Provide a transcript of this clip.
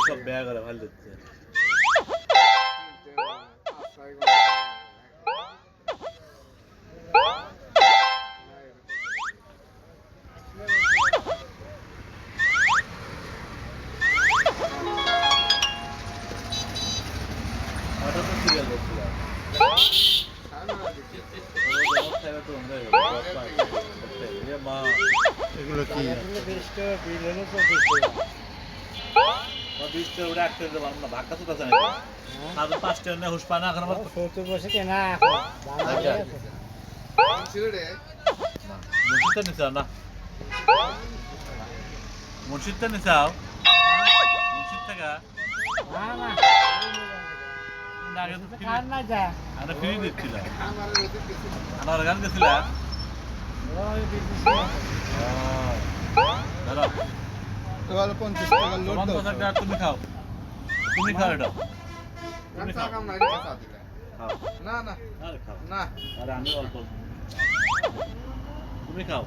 সব বেয়া করে ভালো দিচ্ছে এগুলো কি ভাগ্যা তো আছে নাকি 5টা হুস পায় না এখন আমার মুর্শিদটা নিচাও না মুর্শিদটা নিচাও মুর্শিদ থেকে ফ্রি দিচ্ছিল আমার গান গেছিল ধরো 50 টাকা লোড দাও তুমি খাও এটা তুমি খাও না না আরে খাও না আরে আমি অল্প তুমি খাও